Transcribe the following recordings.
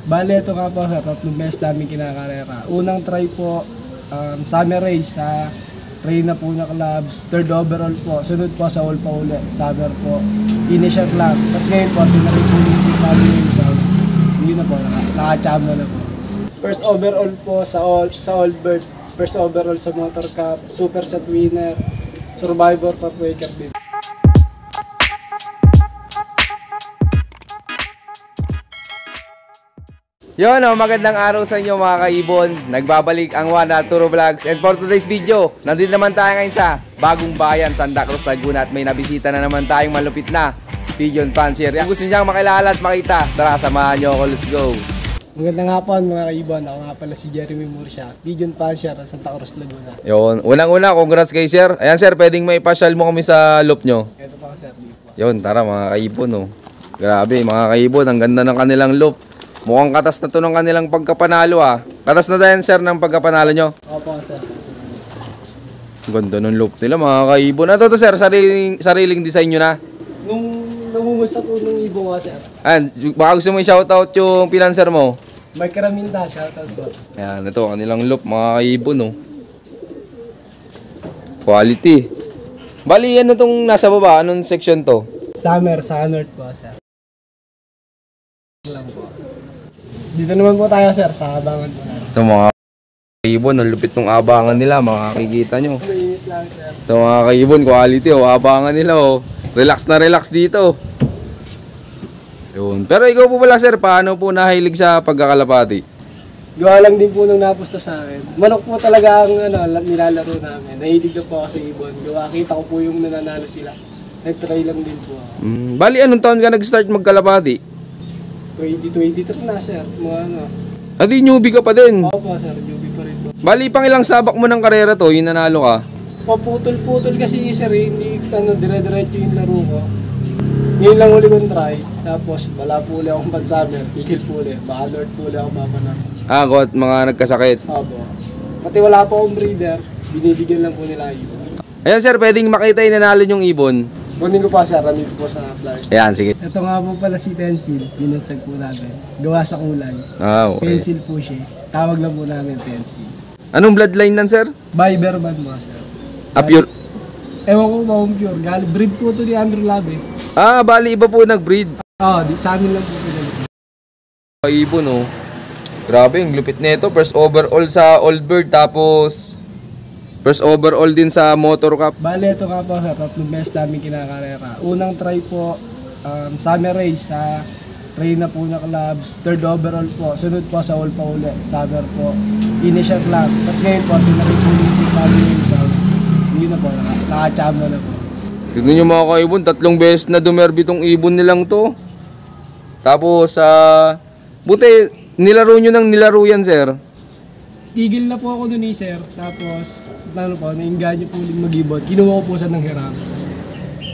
Bale, ito nga po sir, tatlong beses namin kinakarera. Unang try po, summer race sa Reyna Puna Club, third overall po. Sunod po sa all pa uli, summer po. Initial club. Tapos ngayon po, tinari po yung family yung sound. Hindi na po, nakachamba na po. First overall po sa all bird. First overall sa Motor Cup, Super Set winner, Survivor for Waker Beat. Yun magandang araw sa inyo mga kaibon. Nagbabalik ang Juana Turo Vlogs. And for today's video, nandito naman tayo ngayon sa Bagong Bayan, Santa Cruz, Laguna. At may nabisita na naman tayong malupit na pigeon fancier. Kung gusto niyang makilala at makita, tara samahan niyo ako, let's go. Magandang hapon mga kaibon. Ako nga pala si Jeremy Murcia, pigeon fancier sa Santa Cruz, Laguna. Yun, unang-una, congrats kay sir. Ayan sir, pwedeng maipasyal mo kami sa loop nyo. Ito pa sir. Yun, tara mga kaibon. Grabe mga kaibon, ang ganda ng kanilang loop. Mukhang katas na to ng kanilang pagkapanalo Katas na tayo sir ng pagkapanalo nyo? Opo sir. Ganda ng loop nila mga kaibon. Ano to sir? Sariling design nyo na? Nung namumusta po nung ibong nga sir. Baka gusto mo i-shoutout yung pinanser mo? Mike Raminta, shoutout po. Ayan, ito kanilang loop mga kaibon Quality. Bali, ano tong nasa baba? Anong section to? Summer, sa North po sir. Lang po. Dito naman po tayo sir, sa abangan po natin. Ito mga kaibon, ang lupit ng abangan nila, makikita nyo. Mainit lang sir. Ito mga kaibon, quality abangan nila Relax na relax dito. Yun. Pero ikaw po pala sir, paano po nahilig sa pagkakalapati? Gawa lang din po nung napusta sa akin. Manok po talaga ang nilalaro namin. Nahilig na po ako sa ibon. Gawa, kita ko po yung nananalo sila. Nag-try lang din po ako. Bali, anong taon ka nag-start magkalapati? 2023 na sir, mga Adi, newbie ka pa din. Opo sir, newbie pa rin po. Bali, pang ilang sabak mo ng karera to, yung nanalo ka? Paputol-putol kasi sir, hindi dire-diretso yung laro ko. Ngayon lang uli kong try, tapos wala po ulit akong pan-summer, tigil po ulit, baka Lord po ulit ako mapanan. Got mga nagkasakit. Opo. Pati wala po akong breeder, binibigyan lang po nila yun. Ayan sir, pwedeng makita yung nanalo yung ibon. Kunin ko pa sir, ramit po sa flowers. Ayan, sige. Ito nga po pala si Pencil, binansag po namin. Gawa sa kulay. Okay. Pencil po siya. Tawag lang po namin Pencil. Anong bloodline nan sir? Biberman mo sir. Pure? Ewan ko ba kung pure. Breed po ito ni Andrew Labe. Bali iba po nag-breed. Sa amin lang po pinag-breed. Ibon Grabe, yung lupit nito. First overall sa Old Bird, tapos first overall din sa Motor Cup. Bale, ito nga po sir, tatlong beses namin kinakarera. Unang try po, summer race sa Reyna Puna Club, third overall po. Sunod po sa all pa uli, summer po. Initial club. Tapos ngayon po, tinari po yung family yung sound. Hindi na po, nakachamba na po. Tignan nyo mga kaibon, tatlong beses na dumerby tong ibon nilang to. Tapos, buti, nilaro nyo ng nilaro yan sir. Tigil na po ako dun sir. Tapos, nainganyo po ulit mag-ibon. Kinuha ko po sa hiram.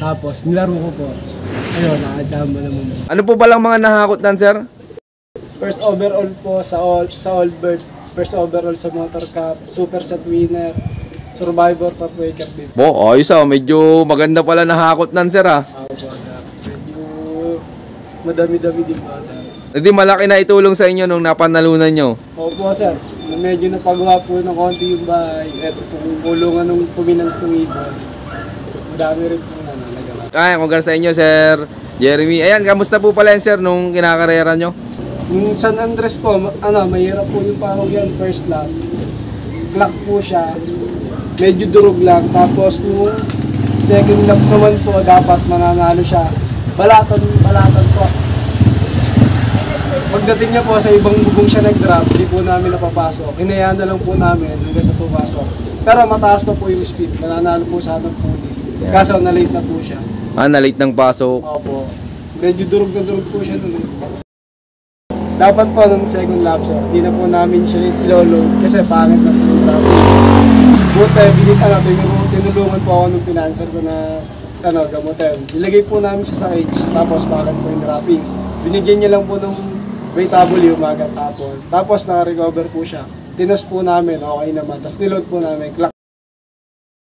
Tapos, nilaro ko po. Ayun, nakachamba naman po. Ano po palang mga nahakot nan sir? First overall po sa all bird. First overall sa Motor Cup, Super Set winner, Survivor for Waker Beat. Ayos medyo maganda pala nahakot nan sir Medyo madami-dami din po sir. Hindi malaki na itulong sa inyo nung napanalunan nyo. Opo sir, medyo napagawa po ng konti yung bahay. Eto po, kulungan ng puminans ng ibon. Madami rin po na nagawa. Congrats sa inyo sir Jeremy. Ayan, kamusta po pala yan sir nung kinakarera nyo? Yung San Andres po, mahirap po yung parang yan, first lap. Clock po siya, medyo durog lang. Tapos yung second lap naman po, dapat mananalo siya. Balatan po. Pagdating niya po sa ibang bubong siya nag-drop, hindi po namin napapasok. Hinayaan na lang po namin hanggang sa pupasok. Pero mataas pa po yung speed, mananalo po sa atang puli. Kaso na-late na po siya. Na-late ng pasok. Opo. Medyo durog na durog po siya nun Dapat po nung second lap sir, hindi na po namin siya ilo-load kasi pangit na po yung drop. Buti, tinulungan po ako nung pinanser ko na gamutin. Nilagay po namin siya sa cage, tapos pangit po yung droppings. Binigyan niya lang po nung W, umaga tapon. Tapos naka-recover po siya. Tinos po namin, okay naman. Tapos niload po namin, clock.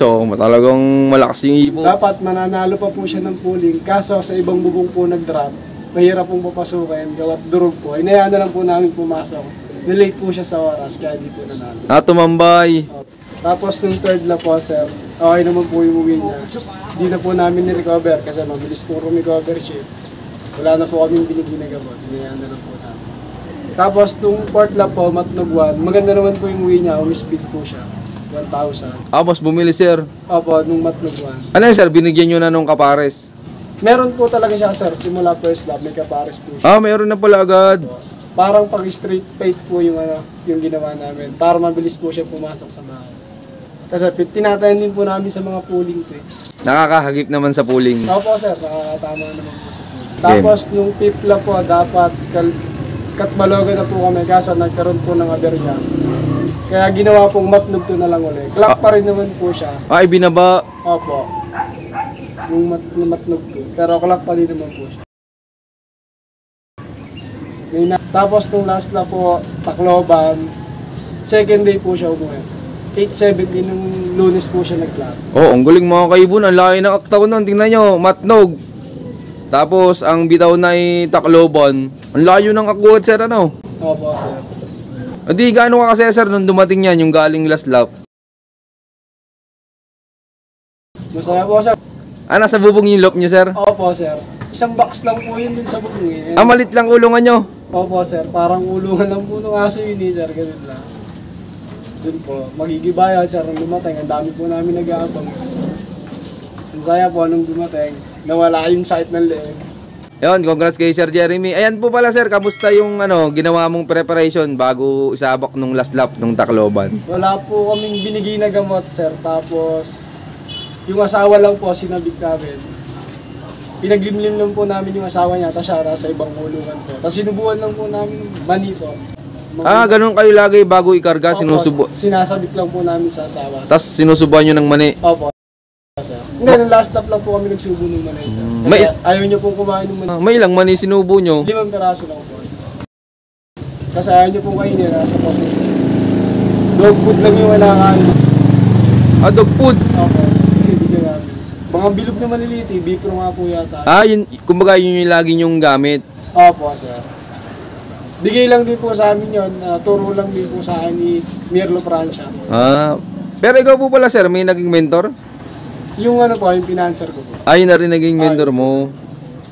So, talagang malakas yung ibon. Dapat mananalo pa po siya ng pooling. Kaso sa ibang bubong po nag-drop, mahirap pong papasukin, gawat durog po. Inayaan na lang po namin pumasok. Nilate po siya sa oras, kaya di po nanalo. Tumambay. Tapos yung third na po, sir, okay naman po yung uwi niya. Hindi na po namin ni-recover kasi mabilis po recover shift. Wala na po kaming binigay na gamot. Inayaan na lang po namin. Tapos yung fourth lap po, matnog 1. Maganda naman po yung uwi niya. Umispeed po siya. 1,000. Mas bumili sir. Opo, nung matnog 1. Ano yun sir, binigyan nyo na nung kapares? Meron po talaga siya, sir. Simula first lap, may kapares po siya. Mayroon na pala agad. Parang pag straight fight po yung, yung ginawa namin. Para mabilis po siya pumasok sa bahay. Kasi tinatayan din po namin sa mga pooling po eh. Nakakahagip naman sa pooling. Opo sir, nakakatama naman po sa pooling. Tapos nung pipla po, dapat katbalogan na po kami kasi nagkaroon po ng aberya. Kaya ginawa pong matnog to na lang ulit. Clock pa rin naman po siya. Binaba. Opo. Yung matnog to. Pero clock pa rin naman po siya. Tapos nung last na po, Tacloban, second day po siya umuwi. 8:70 nung Lunes po siya nag-clock. Ang galing mga kaibon. Ang laki ng aktaw nun. Tingnan nyo, matnog. Tapos, ang bitaw na Tacloban. Ang layo ng akuat sir, ano? Opo, sir. Hindi, gaano ka kasi sir nung dumating yan, yung galing last lap? Masaya po, sir. Nasa bubong yung lop nyo, sir? Opo, sir. Isang box lang po yun din sa bubong eh. Malit lang ulungan nyo? Opo, sir. Parang ulungan lang po nung aso yun eh, sir. Ganun lang. Dun po, magigibaya, sir. Nung dumating, ang dami po namin nag-aabang. Ang saya po nung dumating, nawala yung sakit ng leeg. Yun, congrats kay Sir Jeremy. Ayan po pala sir, kamusta yung ginawa mong preparation bago isabak nung last lap nung Tacloban? Wala po kaming binigay na gamot, sir. Tapos, yung asawa lang po, sinabik namin. Pinaglimlim lang po namin yung asawa niya, tapos siya sa ibang kulungan po. Tapos sinubuhan lang po namin mani po. Ganun kayo lagi bago ikarga, Sinasabik lang po namin sa asawa. Tapos sinusubuhan nyo ng mani? Opo, sir. Hindi, nung last stop lang po kami nagsubo ng mani, sir. Kasi ayaw niyo pong kumain ng mani. May ilang mani sinubo nyo? 5 peraso lang po, sir. Kasi ayaw niyo pong kainin, nasa poso. Dog food lang yung kinakain. Dog food? Opo, bibigyan namin. Mga bilog na maliliit, bipro nga po yata. Yun, kumbaga yun yung lagi nyong gamit? Opo, sir. Bigay lang din po sa amin yun, turo lang din po sa akin ni Mirlo Francia. Pero ikaw po pala sir, may naging mentor? Yung po, yung financer ko po. Yun na rin naging mentor mo.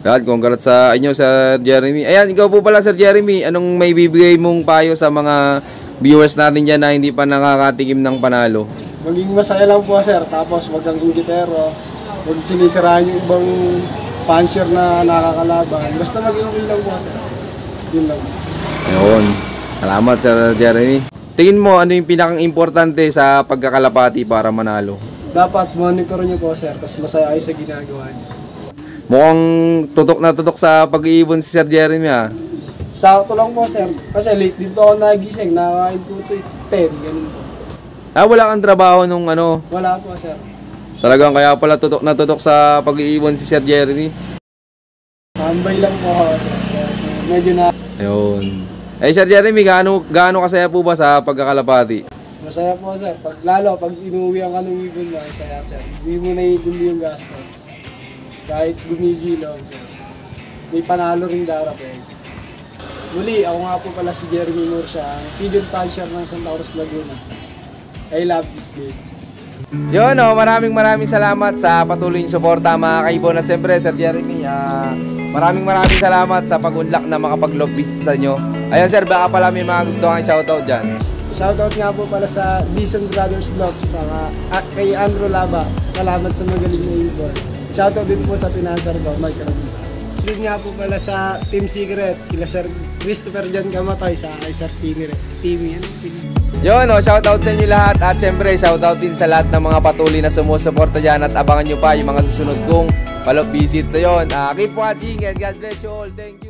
God, congrats sa inyo, Sir Jeremy. Ayan, ikaw po pala Sir Jeremy, anong may bibigay mong payo sa mga viewers natin dyan na hindi pa nakakatikim ng panalo? Maging masaya lang po sir, tapos wag kang ingitero, wag sinisiraan yung ibang puncher na nakakalaban. Basta maging okay lang po sir. Yun lang. Ayun. Salamat Sir Jeremy. Tingin mo ano yung pinakang-importante sa pagkakalapati para manalo? Dapat monitor nyo po sir, tapos masaya kayo sa ginagawa nyo. Mukhang tutok na tutok sa pag-iibon si Sir Jeremy Sakto lang po sir, kasi late din po ako nagising, nakakain po ito 10, ganun po. Wala kang trabaho nung ano? Wala po sir. Talagang kaya pala tutok na tutok sa pag-iibon si Sir Jeremy? Tambay lang po ako sir, medyo na... Ayun. Sir Jeremy, gaano kasaya po ba sa pagkakalapati? Masaya po sir, lalo pag inuwihan ka ng ibon mo, masaya sir. Hindi mo naiintindi yung gastos. Kahit gumigilaw sir. May panalo ring darating. Muli, ako nga po pala si Jeremy Murcia, ang pigeon puncher ng Santa Cruz, Laguna. I love this game. Yun maraming salamat sa patuloy yung suporta mga kaibon na siyempre Sir Jeremy. Maraming salamat sa pag-unlock na makapag-love visit sa inyo. Ayun sir, baka pala may mga gusto kang shoutout dyan. Shoutout nga po pala sa Dizon Brothers Love, sa kay Andrew Laba. Salamat sa magaling na ibon. Shoutout din po sa financer ko, Mike Rabitas. Din nga po pala sa Team Secret, kila Sir Christopher John Gamatay, sa kay Sir Timmy. Yun shoutout sa inyo lahat at syempre shoutout din sa lahat ng mga patuloy na sumusuporta dyan at abangan nyo pa yung mga susunod kong follow-up visit sa yon. Keep watching and God bless you all. Thank you.